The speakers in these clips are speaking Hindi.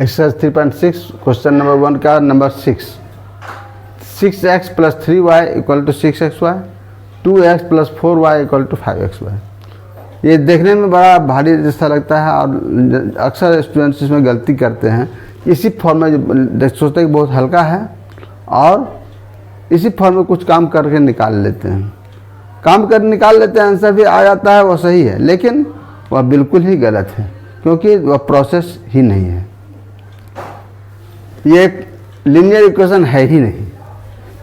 एक्सरसाइज 3.6 क्वेश्चन नंबर 1 का number 6x plus 3y equal to 6xy, 2x plus 4y equal to 5xy। ये देखने में बड़ा भारी जैसा लगता है और अक्सर स्टूडेंट्स इसमें गलती करते हैं। इसी फॉर्म में सोचते हैं कि बहुत हल्का है और इसी फॉर्म में कुछ काम करके निकाल लेते हैं, निकाल लेते हैं, आंसर भी आ जाता है, वो सही है, लेकिन वह बिल्कुल ही गलत है क्योंकि वह प्रोसेस ही नहीं है। ये एक लीनियर इक्वेशन है ही नहीं।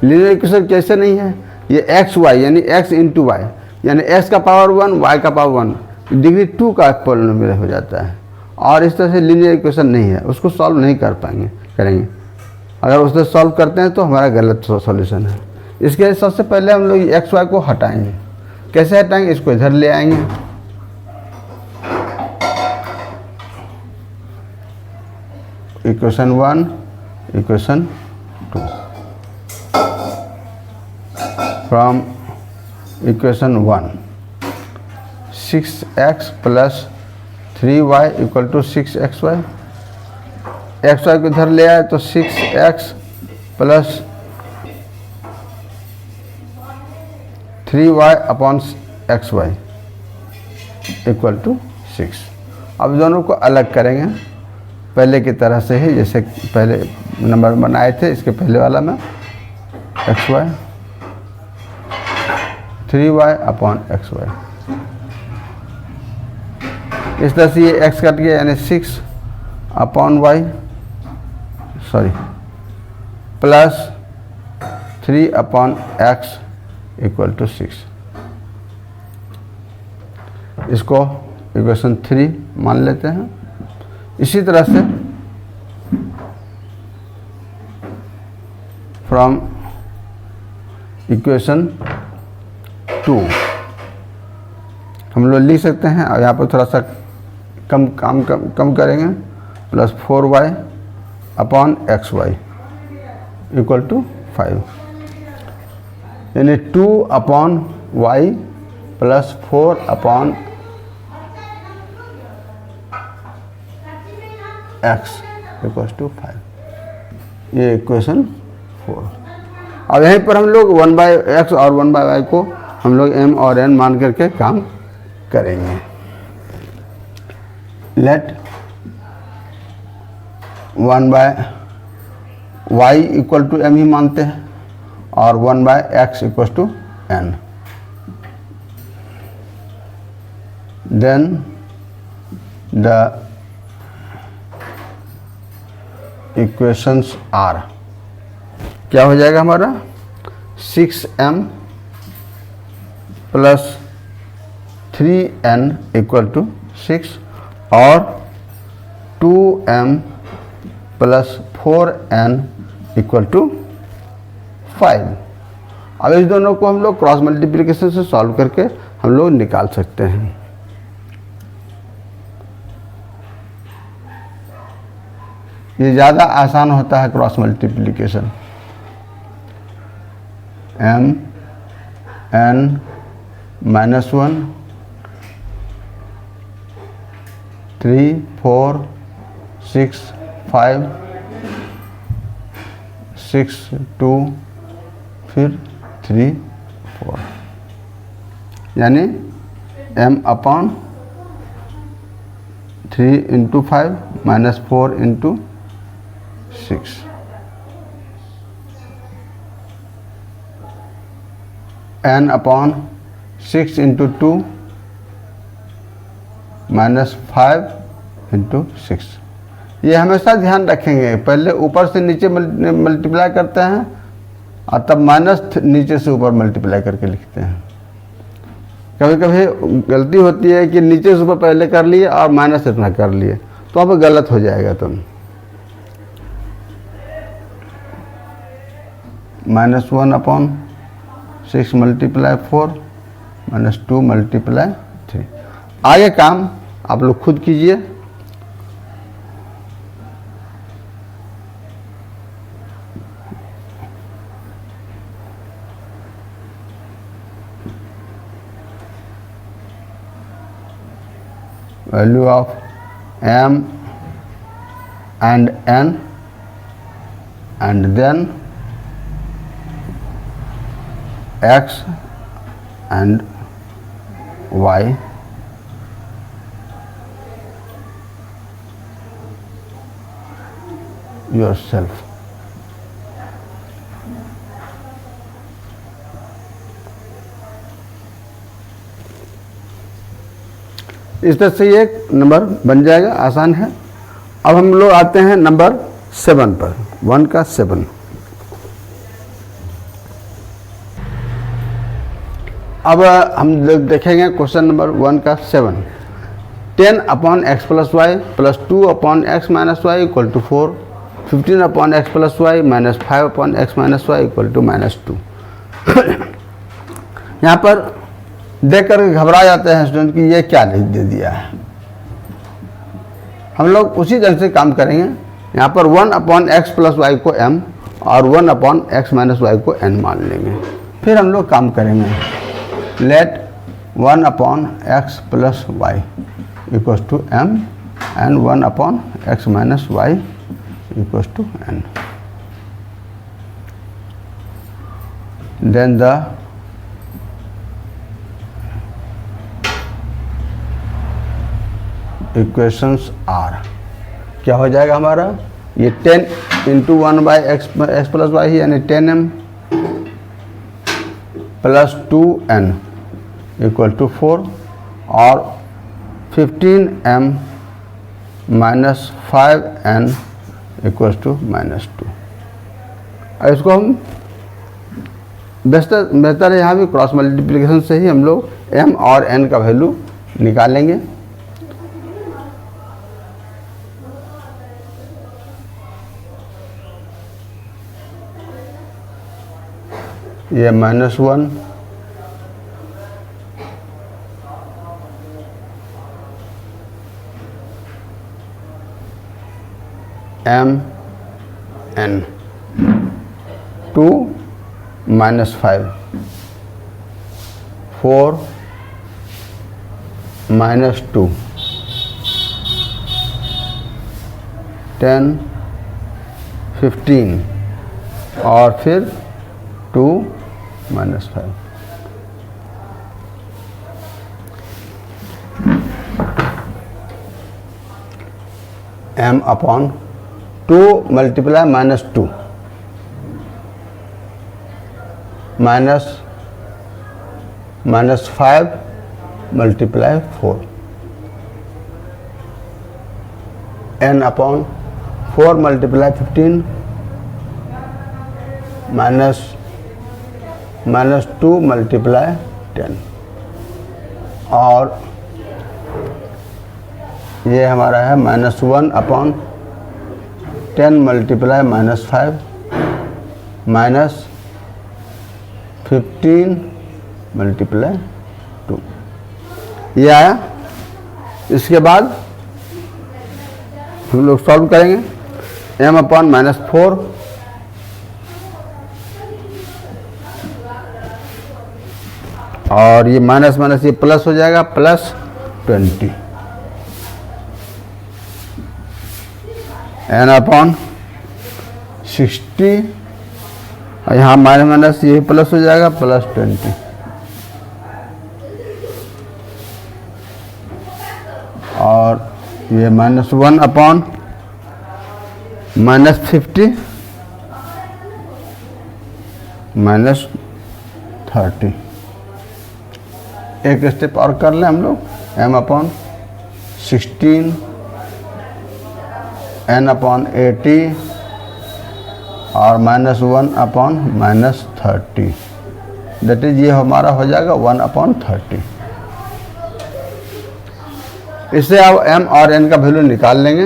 लीनियर इक्वेशन कैसे नहीं है? ये एक्स वाई यानी x इंटू वाई यानी x का पावर 1 y का पावर 1 डिग्री 2 का पॉलिनोमियल हो जाता है और इस तरह से लीनियर इक्वेशन नहीं है, उसको सॉल्व नहीं करेंगे। अगर उसे सॉल्व करते हैं तो हमारा गलत सॉल्यूशन है। इसके लिए सबसे पहले हम लोग एक्स वाई को हटाएंगे। कैसे हटाएंगे? इसको इधर ले आएंगे, equation 1 equation 2 from equation 1 6x plus 3y equal to 6xy। X y को इधर ले आए तो 6x plus 3y upon xy equal to 6। अब दोनों को अलग करेंगे पहले की तरह से ही, जैसे पहले नंबर बनाए थे इसके पहले वाला में, xy 3y अपॉन xy। इस तरह से ये x कट गया यानी 6 upon y plus 3 upon x equal to 6। इसको इक्वेशन 3 मान लेते हैं। इसी तरह से फ्रॉम इक्वेशन 2 हम लोग लिख सकते हैं और यहाँ पर थोड़ा सा कम करेंगे, plus 4y upon xy equal to 5 यानी 2 upon y plus 4 upon x equal to 5। ये इक्वेशन 4। अब यहीं पर हम लोग 1/x और 1/y को हम लोग m और n मान करके काम करेंगे। Let 1/y equal to m ही मानते हैं और 1/x equal to n। Then the equations are क्या हो जाएगा हमारा? 6m plus 3n equal to 6 और 2m plus 4n equal to 5। अब इस दोनों को हम लोग क्रॉस मल्टीप्लिकेशन से सॉल्व करके हम लोग निकाल सकते हैं। ये ज़्यादा आसान होता है cross multiplication. m n minus 1 3 4 6 5 6 2 फिर 3 4 यानी m upon 3 into 5 minus 4 into 6 n upon 6 into 2 minus 5 into 6। ये हमेशा ध्यान रखेंगे, पहले ऊपर से नीचे मल्टीप्लाई करते हैं और तब माइनस नीचे से ऊपर मल्टीप्लाई करके लिखते हैं। कभी कभी गलती होती है कि नीचे से ऊपर पहले कर लिए और माइनस इतना कर लिए, तो अब गलत हो जाएगा। तुम minus 1 upon 6 multiply 4 minus 2 multiply 3। आगे काम आप लोग खुद कीजिए। Value of m and n, and then x and y yourself. इस तरह से ये नंबर बन जाएगा, आसान है। अब हम लोग आते हैं नंबर 7 पर, 1 का 7। अब हम देखेंगे क्वेश्चन नंबर 1 का 7। 10 upon x plus y plus 2 upon x minus y equal to 4, 15 upon x plus y minus 5 upon x minus y equal to -2। यहाँ पर देख कर घबरा जाते हैं स्टूडेंट कि ये क्या लिख दे दिया है। हम लोग उसी ढंग से काम करेंगे। यहाँ पर 1 अपॉन एक्स प्लस वाई को m और 1 अपॉन एक्स माइनस वाई को n मान लेंगे। फिर हम लोग काम करेंगे। Let 1 upon x plus y equals to m and 1 upon x minus y equals to n। Then the equations are, क्या हो जाएगा हमारा, ये 10 into 1 by x plus y यानी 10m plus 2n equal to 4 और 15m minus 5n equal to -2। इसको हम बेहतर है यहाँ भी क्रॉस मल्टीप्लिकेशन से ही हम लोग m और n का वैल्यू निकालेंगे। ये -1 m n 2 -5 4 -2 10 15 और फिर 2 -5। m upon 2 multiply -2 -5 multiply 4 n upon 4 multiply 15 -2 multiply 10 और ये हमारा है -1 अपॉन 10 मल्टीप्लाई -5 -15 मल्टीप्लाई 2, ये आया। इसके बाद हम लोग सॉल्व करेंगे। m अपॉन -4 और ये माइनस माइनस ये प्लस हो जाएगा, +20 n अपॉन 60 और यहाँ माइनस माइनस ये प्लस हो जाएगा, +20 और ये -1 अपॉन -50 -30। एक स्टेप और कर लें हम लोग। m अपॉन 16 n अपॉन 80 और -1 अपॉन -30, दैट इज ये हमारा हो जाएगा 1 अपॉन 30। इससे अब m और n का वैल्यू निकाल लेंगे,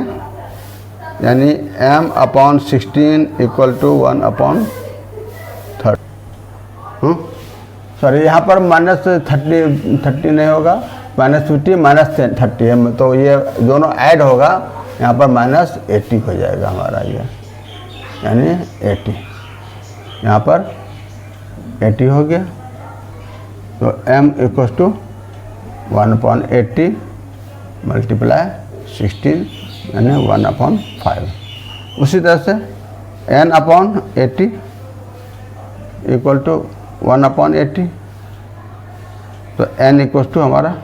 यानी m upon 16 equal to 1 upon 30। Sorry, यहाँ पर -30 नहीं होगा, -50 -30 है, तो ये दोनों ऐड होगा, यहाँ पर -80 हो जाएगा हमारा ये, यानी 80, यहाँ पर 80 हो गया। तो m इक्वल टू 1/80 मल्टीप्लाई 16 यानी 1/5। उसी तरह से n/80 इक्वल टू 1/80, तो n इक्वल टू हमारा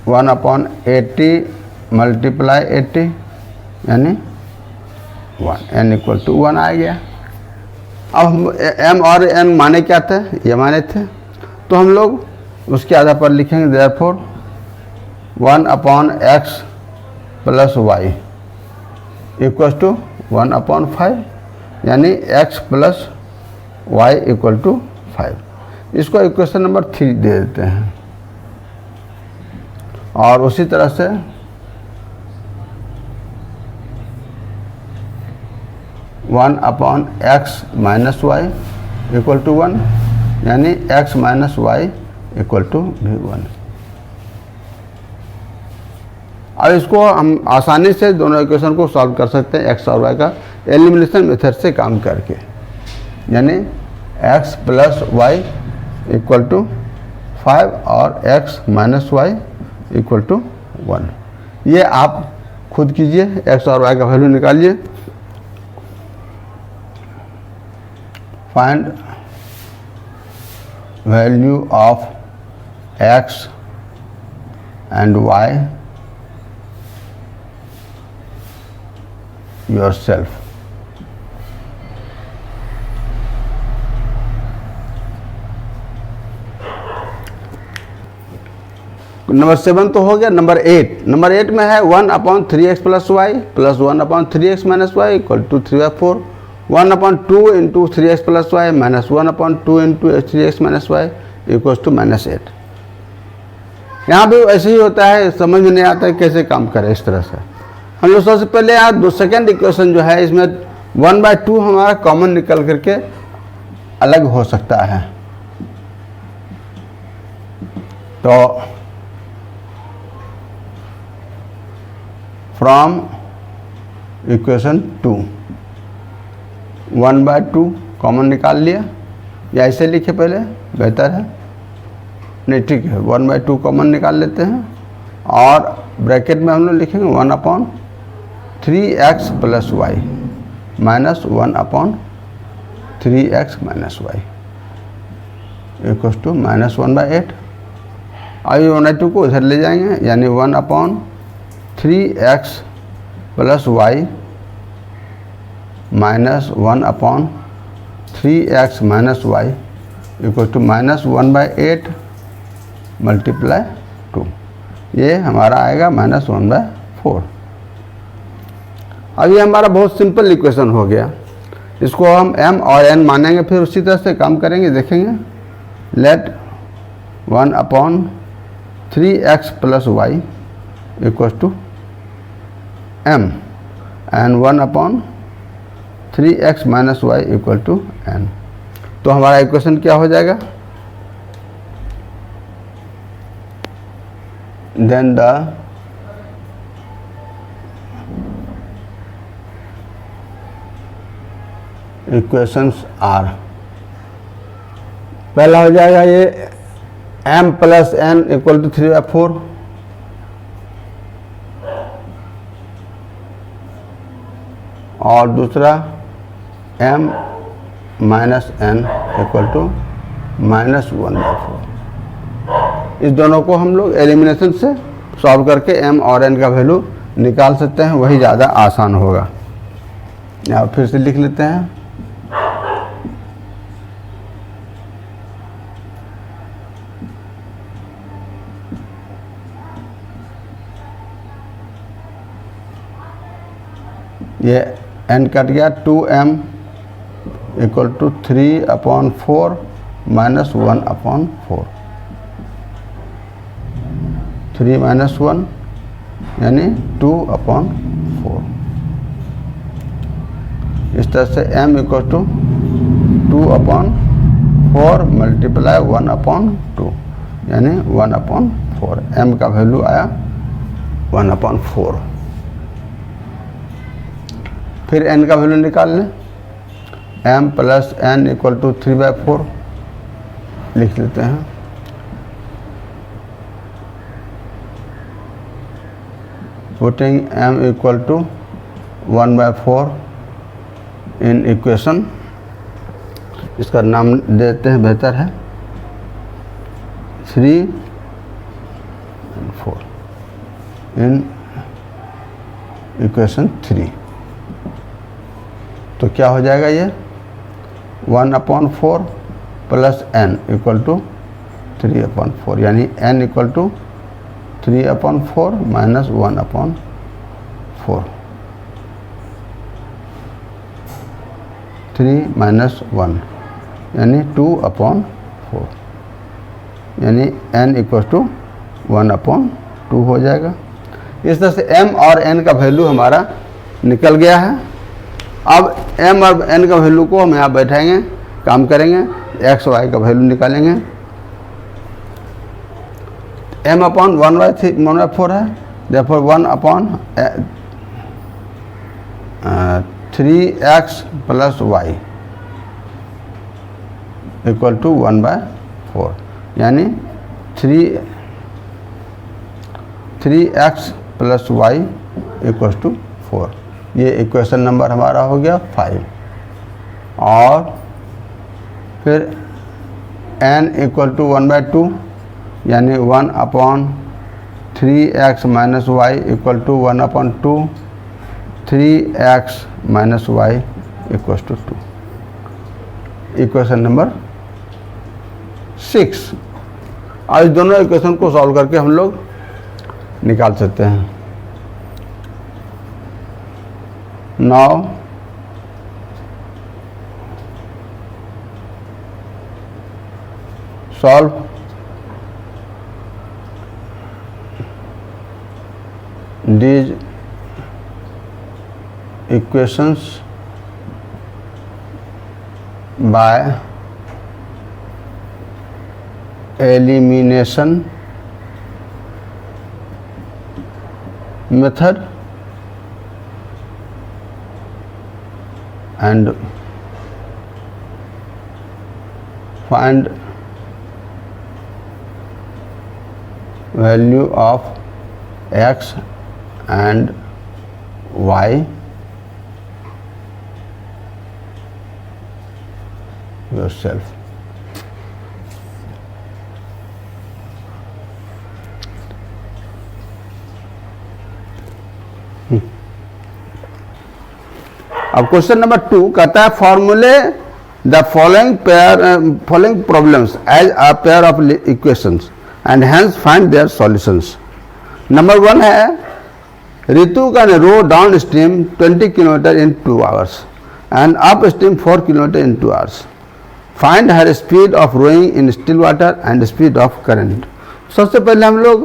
1/80 मल्टीप्लाई 80 यानी 1, n इक्वल टू 1 आ गया। अब हम m और n माने क्या थे, ये माने थे, तो हम लोग उसके आधार पर लिखेंगे therefore 1/x plus y equal to 1/5 यानी x plus y equal to 5। इसको इक्वेशन नंबर 3 दे देते हैं। और उसी तरह से one upon x minus y equal to 1 यानी x minus y equal to भी 1। अब इसको हम आसानी से दोनों इक्वेशन को सॉल्व कर सकते हैं x और y का एलिमिनेशन मेथड से काम करके, यानी x plus y equal to 5 और x minus y equal to 1। ये आप खुद कीजिए, x और y का वैल्यू निकालिए। Find value of x and y yourself। Number 7 तो हो गया। नंबर 8 में है 1/3x plus y plus 1/3x minus y equal to 3/4, 1/2 into 3x plus y minus 1/2 into 3x minus y equal to -8। यहाँ भी ऐसे ही होता है, समझ में नहीं आता है कैसे काम करें। इस तरह से हम लोग सबसे पहले यहाँ सेकेंड इक्वेशन जो है इसमें 1/2 हमारा कॉमन निकल करके अलग हो सकता है, तो फ्रॉम इक्वेशन 2 1/2 कॉमन निकाल लिया, या ऐसे लिखे पहले बेहतर है, नहीं ठीक है 1/2 कॉमन निकाल लेते हैं और ब्रैकेट में हम लोग लिखेंगे 1/3x plus y minus 1/3x minus y equal to -1/8। अब 1/2 को इधर ले जाएंगे यानी 1/3x plus y minus 1/3x minus y equal to -1/8 multiply 2, ये हमारा आएगा -1/4। अब ये हमारा बहुत सिंपल इक्वेशन हो गया। इसको हम m और n मानेंगे, फिर उसी तरह से काम करेंगे, देखेंगे। Let 1/3x plus y equal to m and 1/3x minus y equal to n। तो हमारा इक्वेशन क्या हो जाएगा, देन द इक्वेशंस आर, पहला हो जाएगा ये m plus n equal to 3/4, और दूसरा m minus n equal to -1/4। इस दोनों को हम लोग एलिमिनेशन से सॉल्व करके m और n का वैल्यू निकाल सकते हैं, वही ज़्यादा आसान होगा। यहाँ फिर से लिख लेते हैं। ये n कट गया, 2m equal to 3/4 minus 1/4, 3 minus 1 यानी 2/4। इस तरह से m इक्वल टू 2/4 मल्टीप्लाई 1/2 यानी 1/4। m का वैल्यू आया 1/4। फिर n का वैल्यू निकाल लें, m plus n equal to 3/4 लिख लेते हैं। Putting m equal to 1/4 in equation, इसका नाम देते हैं, बेहतर है 3 and 4 इन इक्वेशन 3। तो क्या हो जाएगा ये 1/4 प्लस n इक्वल टू 3/4, यानी n equal to 3/4 minus 1/4, 3 minus 1 यानी 2/4, यानी n इक्वल टू 1/2 हो जाएगा। इस तरह से m और n का वैल्यू हमारा निकल गया है। अब m और n का वैल्यू को हम यहाँ बैठाएंगे, काम करेंगे, x y का वैल्यू निकालेंगे। m/1/4 है, therefore 1/3x plus y equal to 1/4, यानी 3x plus y equal to 4। ये इक्वेशन नंबर हमारा हो गया 5। और फिर n इक्वल टू 1/2, यानी 1/3x minus y equal to 1/2, 3x minus y equal to 2। Equation number 6। आज दोनों इक्वेशन को सॉल्व करके हम लोग निकाल सकते हैं। Now solve these equations by elimination method and find value of x and y yourself. अब क्वेश्चन नंबर 2 कहता है formulate the following problems as a pair of equations and hence find their solutions. Number 1 है Ritu can row downstream 20 km in 2 hours and upstream 4 km in 2 hours. Find her speed of rowing in still water and speed of current. सबसे पहले हम लोग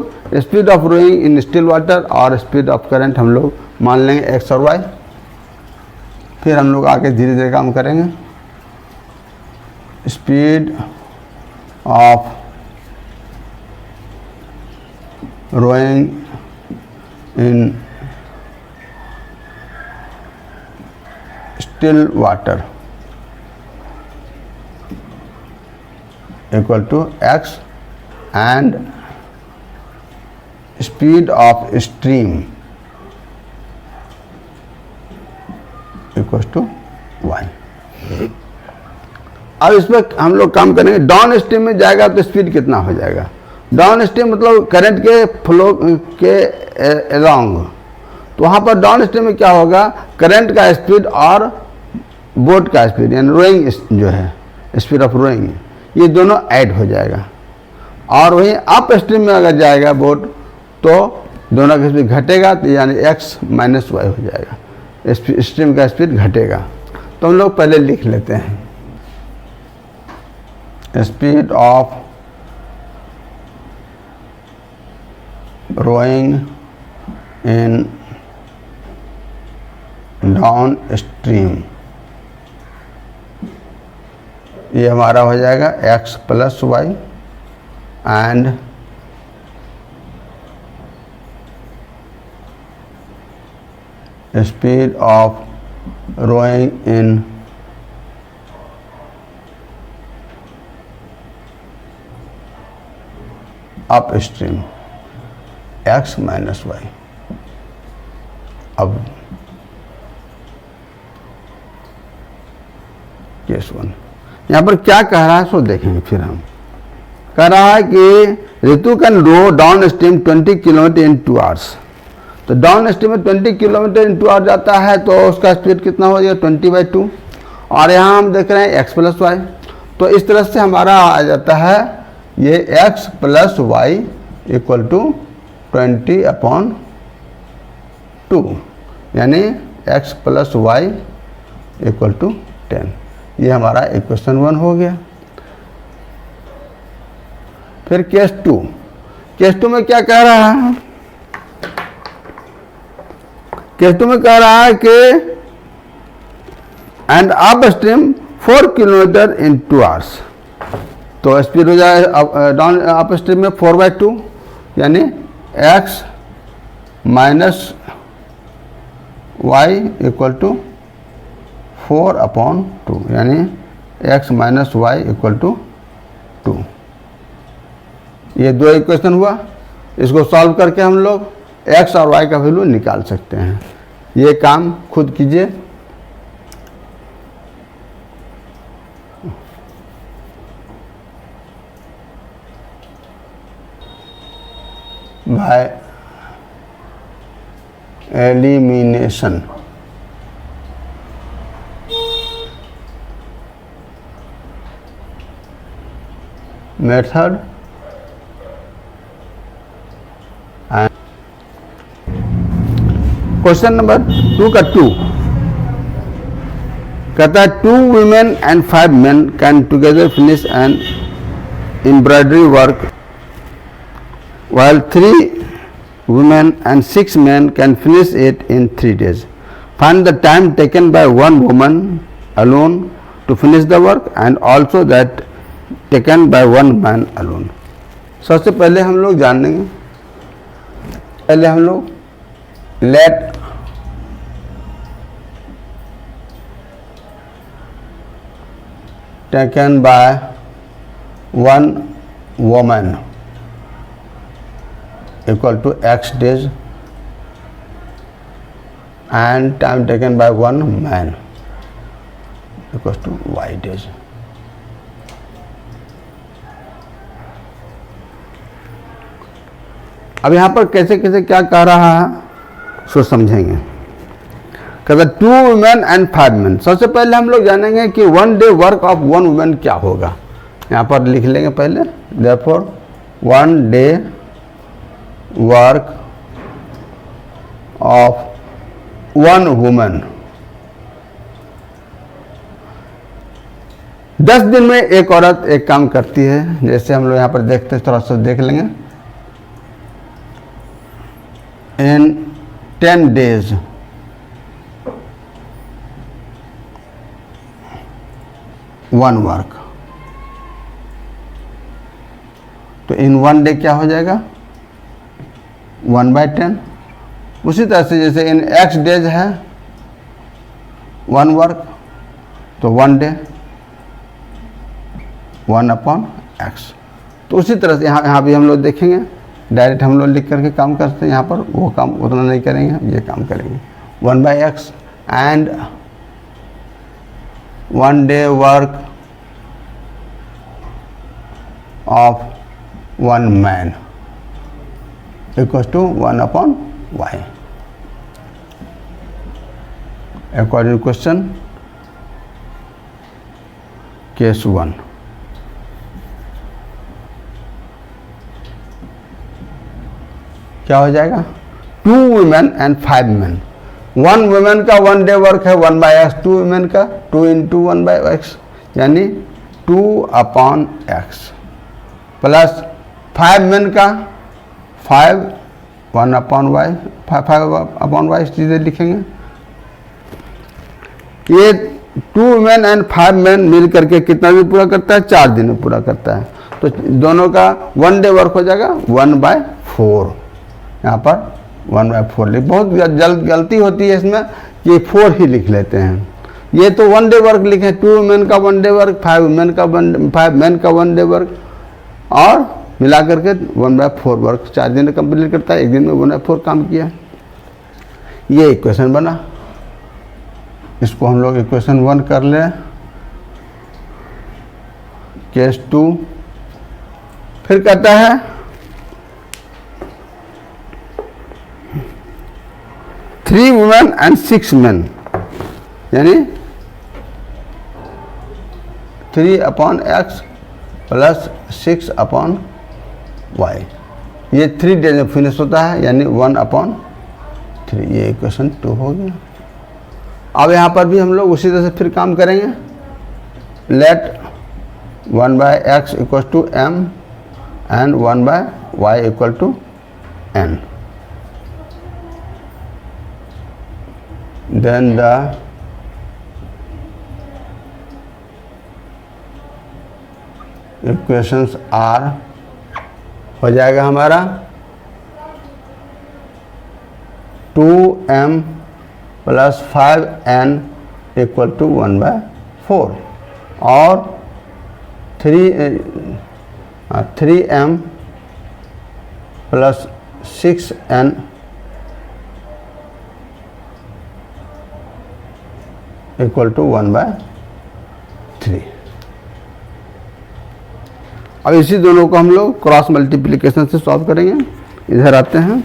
speed of rowing in still water और स्पीड ऑफ करंट हम लोग मान लेंगे x और y। फिर हम लोग आगे धीरे धीरे काम करेंगे। Speed of rowing in still water equal to x and speed of stream equals to y। अब इसमें हम लोग काम करेंगे। डाउन स्ट्रीम में जाएगा तो स्पीड कितना हो जाएगा? डाउन स्ट्रीम मतलब करंट के फ्लो के अलोंग, तो वहाँ पर डाउन स्ट्रीम में क्या होगा, करंट का स्पीड और बोट का स्पीड यानी रोइंग जो है स्पीड ऑफ रोइंग, ये दोनों ऐड हो जाएगा। और वहीं अप स्ट्रीम में अगर जाएगा बोट तो दोनों का स्पीड घटेगा, तो यानी x माइनस वाई हो जाएगा, स्ट्रीम का स्पीड घटेगा। तो हम लोग पहले लिख लेते हैं speed of rowing in downstream, ये हमारा हो जाएगा x plus y and speed of rowing in upstream x minus y. अब केस 1 यहाँ पर क्या कह रहा है सो देखेंगे फिर हम। कह रहा है कि Ritu can row downstream 20 kilometre in 2 hours. तो डाउन स्ट्रीम में 20 किलोमीटर इन 2 आवर जाता है तो उसका स्पीड कितना हो जाएगा 20/2। और यहाँ हम देख रहे हैं x + y। तो इस तरह से हमारा आ जाता है ये x + y = 20/2, यानी x + y = 10। ये हमारा इक्वेशन 1 हो गया। फिर केस 2। केस 2 में क्या कह रहा है? केस 2 में कह रहा है कि and up stream 4 kilometre in 2 hours. तो स्पीड हो जाए डाउन अप स्ट्रीम में 4/2, यानी x - y = 4/2, यानी x - y = 2। ये 2 इक्वेशन हुआ। इसको सॉल्व करके हम लोग x और y का वैल्यू निकाल सकते हैं। ये काम खुद कीजिए। By elimination method and question number 2 का 2 कहता है 2 women and 5 men can together finish an embroidery work while 3 women and 6 men can finish it in 3 days. Find the time taken by 1 woman alone to finish the work and also that taken by 1 man alone. सबसे पहले हम लोग जानेंगे, पहले हम लोग let taken by 1 woman equal to x days and time taken by 1 man equals to y days. अब यहाँ पर कैसे कैसे क्या कह रहा है सो समझेंगे। कहता 2 women and 5 men। सबसे पहले हम लोग जानेंगे कि 1 day वर्क ऑफ 1 woman क्या होगा। यहाँ पर लिख लेंगे पहले, therefore 1 day work of 1 woman। 10 दिन में एक औरत एक काम करती है। जैसे हम लोग यहाँ पर देखते हैं, थोड़ा सा देख लेंगे। In 10 days 1 work. तो इन 1 डे क्या हो जाएगा 1/10। उसी तरह से जैसे इन x डेज है 1 वर्क, तो 1 डे 1/x। तो उसी तरह से यहाँ भी हम लोग देखेंगे, डायरेक्ट हम लोग लिख करके काम करते हैं। यहाँ पर वो काम उतना नहीं करेंगे, ये काम करेंगे 1/x and 1 day work of 1 man equals to 1/y। According question case 1। क्या हो जाएगा 2 women and 5 men। 1 women का 1 डे वर्क है 1/x, 2 women का 2 × 1/x, यानी 2/x प्लस 5 men का 5 1/y, 5/y चीज़ें लिखेंगे। ये 2 women and 5 men मिल करके कितना दिन पूरा करता है 4 दिन में पूरा करता है। तो दोनों का 1 डे वर्क हो जाएगा 1/4। यहाँ पर 1/4 लिख, बहुत गलती होती है इसमें कि 4 ही लिख लेते हैं। ये तो 1 डे वर्क लिखे, 2 women का 1 डे वर्क, 5 men का 1 डे वर्क, और मिला करके 1/4 वर्क 4 दिन में कंप्लीट करता है। 1 दिन में 1/4 काम किया। ये इक्वेशन बना। इसको हम लोग इक्वेशन 1 कर लें। केस 2 फिर कहता है 3 वुमेन एंड 6 मेन, यानी 3/x प्लस 6/y, ये 3 डेज में फिनिश होता है, यानी 1/3। ये इक्वेशन 2 हो गया। अब यहाँ पर भी हम लोग उसी तरह से फिर काम करेंगे। Let 1/x equal to m and 1/y equal to n। Then the equations are हो जाएगा हमारा 2m plus 5n equal to 1/4 और 3m plus 6n equal to 1/3। अब इसी दोनों को हम लोग क्रॉस मल्टीप्लिकेशन से सॉल्व करेंगे। इधर आते हैं।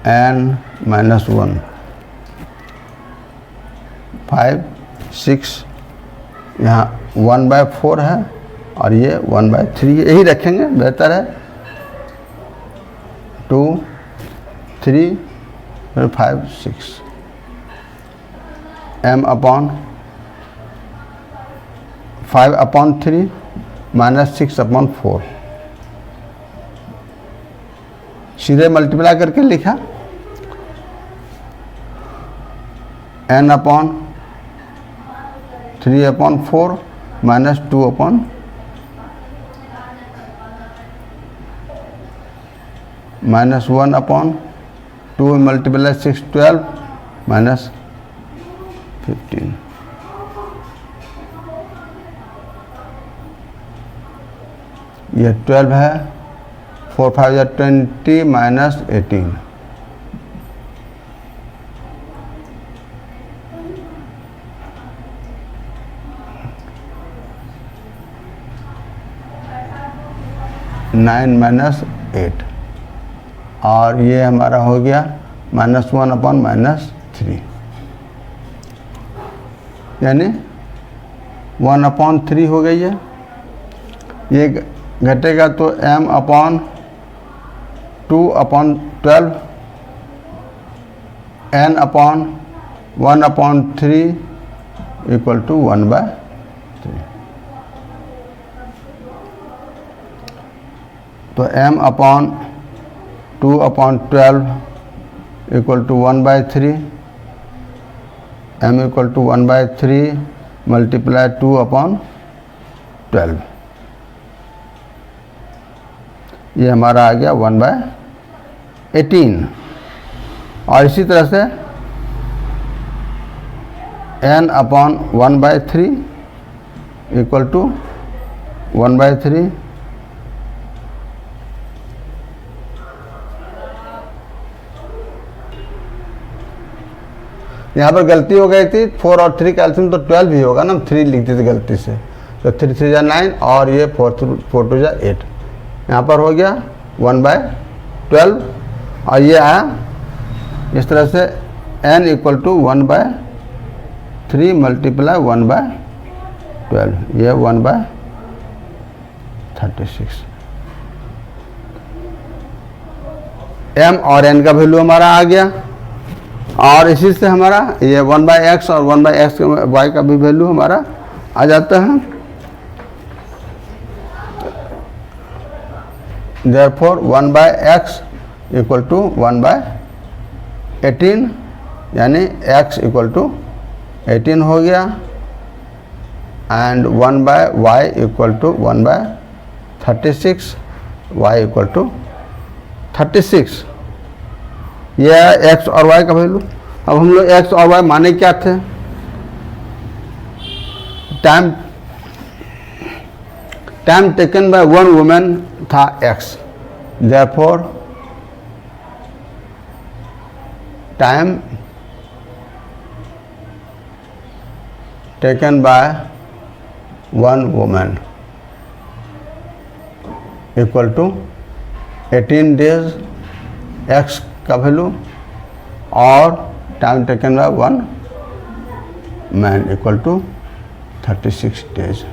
m(n-1) 5 6 यहाँ 1/4 है और ये 1/3, यही रखेंगे बेहतर है। 2 3 फिर 5 6 m/5/3 माइनस 6/4, सीधे मल्टीप्लाई करके लिखा। n/3/4 minus 2 minus 1/2 multiply 6 12 minus 15। यह 12 है। 4 5 20 माइनस 18। -9 -8 और ये हमारा हो गया -1/-3, यानी 1/3 हो गई है। ये घटेगा तो m/2/12 n/1/3 इक्वल टू 1/3। तो m/2/12 equal to 1/3, m equal to 1/3 multiply 2/12, ये हमारा आ गया 1/18। और इसी तरह से n/1/3 इक्वल टू 1/3, यहाँ पर गलती हो गई थी। 4 और 3 का एलसीएम तो 12 ही होगा ना, 3 लिख दी थी गलती से। तो 3 3 जा 9 और ये 4 2 जा 8। यहाँ पर हो गया 1/12 और ये आया इस तरह से n इक्वल टू 1/3 मल्टीप्लाई 1/12, ये 1/36। m और n का वैल्यू हमारा आ गया। और इसी से हमारा ये 1/x और 1/x y का भी वैल्यू हमारा आ जाता है। Therefore 1/x इक्वल टू 1/18, यानी x इक्वल टू 18 हो गया, and 1/y equal to 36, y equal to 36। यह है x और y का वैल्यू। अब हम लोग x और y माने क्या थे? Time taken by one women था x, therefore time taken by one women equal to 18 days x का वैल्यू, और time taken by one man equal to 36 days.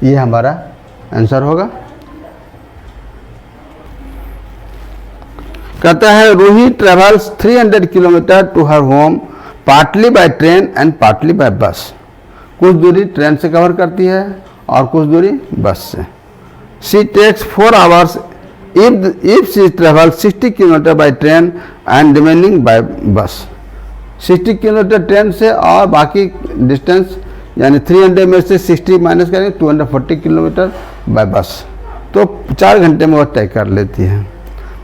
ये हमारा आंसर होगा। कहता है Ruhi travels 300 kilometre to her home partly by train and partly by bus. कुछ दूरी ट्रेन से कवर करती है और कुछ दूरी बस से। She takes 4 hours if she travels 60 kilometre by train and remaining by bus. 60 kilometre train से और बाकी डिस्टेंस यानी 300 में से 60 माइनस करेंगे 240 किलोमीटर बाय बस, तो 4 घंटे में वो तय कर लेती है।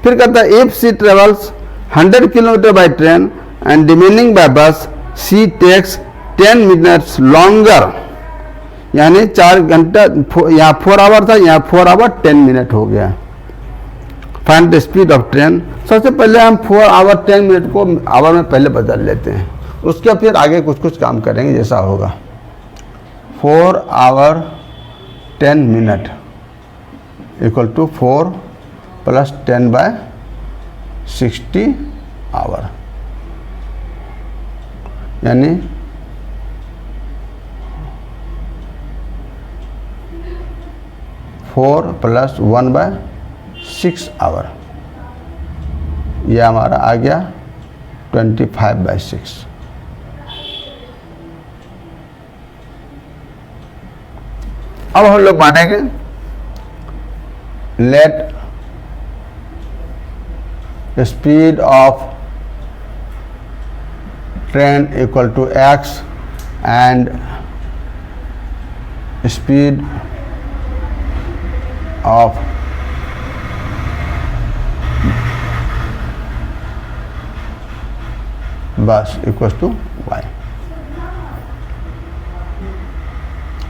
फिर कहता है if she travels 100 kilometre by train and remaining by bus she takes 10 minutes longer, यानी 4 घंटा, यहाँ 4 आवर था, यहाँ 4 आवर 10 मिनट हो गया। Find the speed of train. सबसे पहले हम 4 आवर 10 मिनट को आवर में पहले बदल लेते हैं, उसके फिर आगे कुछ कुछ काम करेंगे जैसा होगा। 4 hour 10 minute equal to 4 plus 10 by 60 hour, यानी 4 प्लस 1 बाय 6 आवर। यह हमारा आ गया 25 बाय 6। अब हम लोग मानेंगे let speed of train equal to x and speed of bus equal to y।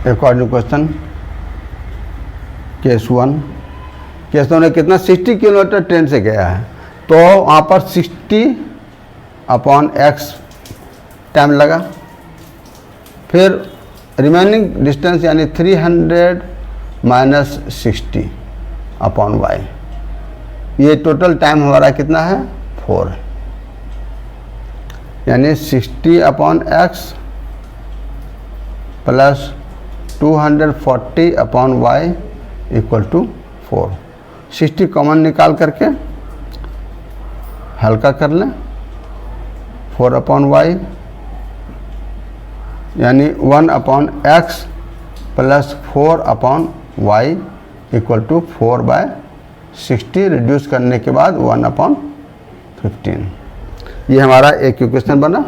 According question case 1 में कितना 60 किलोमीटर ट्रेन से गया है, तो वहाँ पर 60/x टाइम लगा। फिर रिमेनिंग डिस्टेंस यानी 300 माइनस 60/y, ये टोटल टाइम हमारा कितना है 4, यानी 60/x plus 240/y equal to 4। 60 common निकाल करके हल्का कर लें, 4/y यानी 1/x plus 4/y equal to 4/60, reduce करने के बाद 1/15। ये हमारा एक इक्वेशन बना।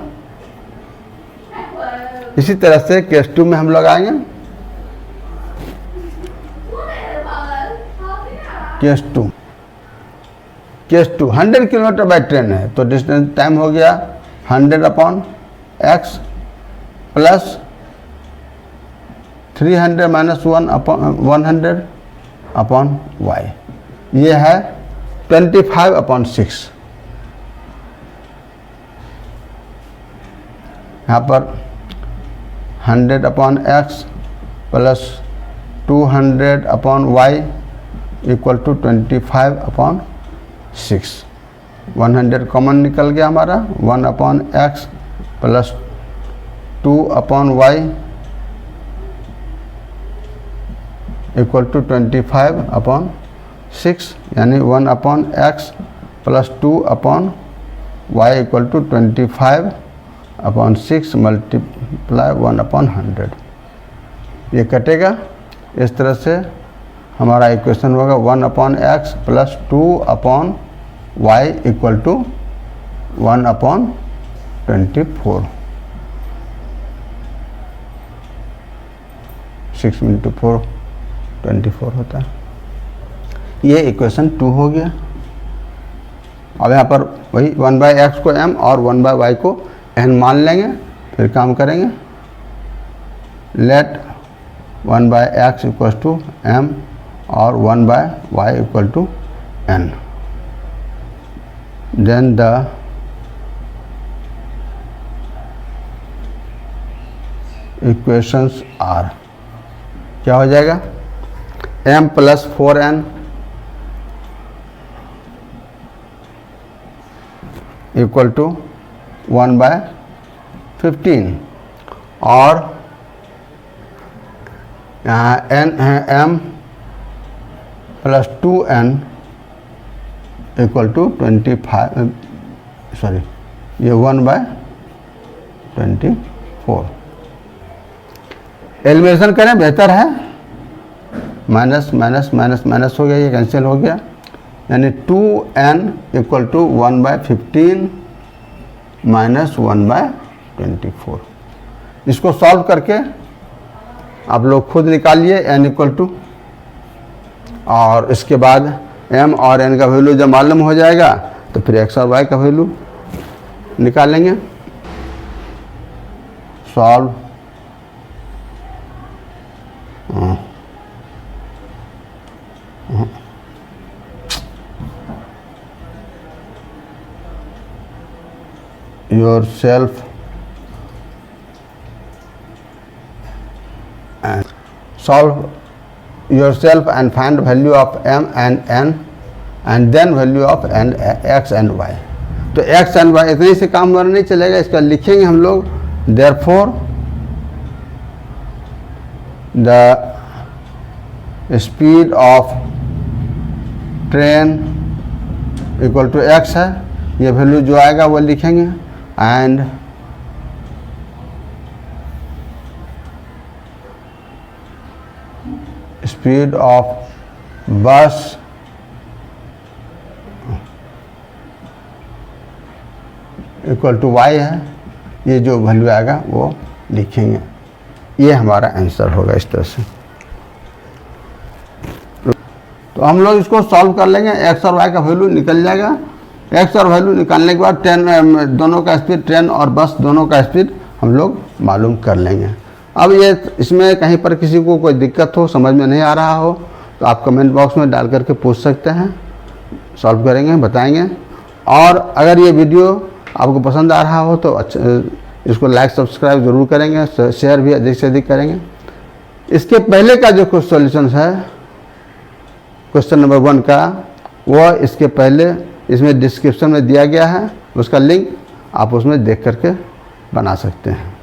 इसी तरह से केस 2 में हम लोग आएंगे। केस 2 100 किलोमीटर बाय ट्रेन है, तो डिस्टेंस टाइम हो गया 100/x प्लस 300 माइनस 100/y, ये है 25/6। यहाँ पर 100/x plus 200/y equal to 25/6। 100 common निकल गया हमारा, 1/x plus 2/y equal to 25/6, यानी 1/x plus 2/y equal to 25/6 multiply 1/100। ये कटेगा। इस तरह से हमारा इक्वेशन होगा 1/x plus 2/y equal to 1/24। 6 into 4 24 होता है। ये इक्वेशन 2 हो गया। अब यहाँ पर वही 1/x को m और 1/y को n मान लेंगे, फिर काम करेंगे। Let 1/x equal to m और 1/y equal to n। Then the equations are, क्या हो जाएगा, m plus 4n equal to 1/15 और यहाँ n है m plus 2n equal to 25, sorry ये 1/24। एलिमिनेशन करें बेहतर है, माइनस माइनस माइनस माइनस हो गया, ये कैंसिल हो गया, यानी 2n इक्वल टू 1/15 माइनस 1/24। इसको सॉल्व करके आप लोग खुद निकालिए n इक्वल टू, और इसके बाद m और n का वैल्यू जब मालूम हो जाएगा तो फिर x और y का वैल्यू निकालेंगे। Solve yourself and solve yourself and find value of m and n and then value of n, x and y। तो x and y इतने से काम वाला नहीं चलेगा, इसका लिखेंगे हम लोग। therefore the speed of train equal to x है, ये वैल्यू जो आएगा वो लिखेंगे, and speed of bus equal to y है, ये जो वैल्यू आएगा वो लिखेंगे। ये हमारा आंसर होगा इस तरह से। तो हम लोग इसको सॉल्व कर लेंगे, x और y का वैल्यू निकल जाएगा। x और वैल्यू निकालने के बाद ट्रेन दोनों का स्पीड, ट्रेन और बस दोनों का स्पीड हम लोग मालूम कर लेंगे। अब ये इसमें कहीं पर किसी को कोई दिक्कत हो, समझ में नहीं आ रहा हो, तो आप कमेंट बॉक्स में डाल करके पूछ सकते हैं, सॉल्व करेंगे, बताएंगे। और अगर ये वीडियो आपको पसंद आ रहा हो तो अच्छा, इसको लाइक सब्सक्राइब ज़रूर करेंगे, शेयर भी अधिक से अधिक करेंगे। इसके पहले का जो कुछ सॉल्यूशन है क्वेश्चन नंबर 1 का, वो इसके पहले इसमें डिस्क्रिप्शन में दिया गया है, उसका लिंक आप उसमें देख करके बना सकते हैं।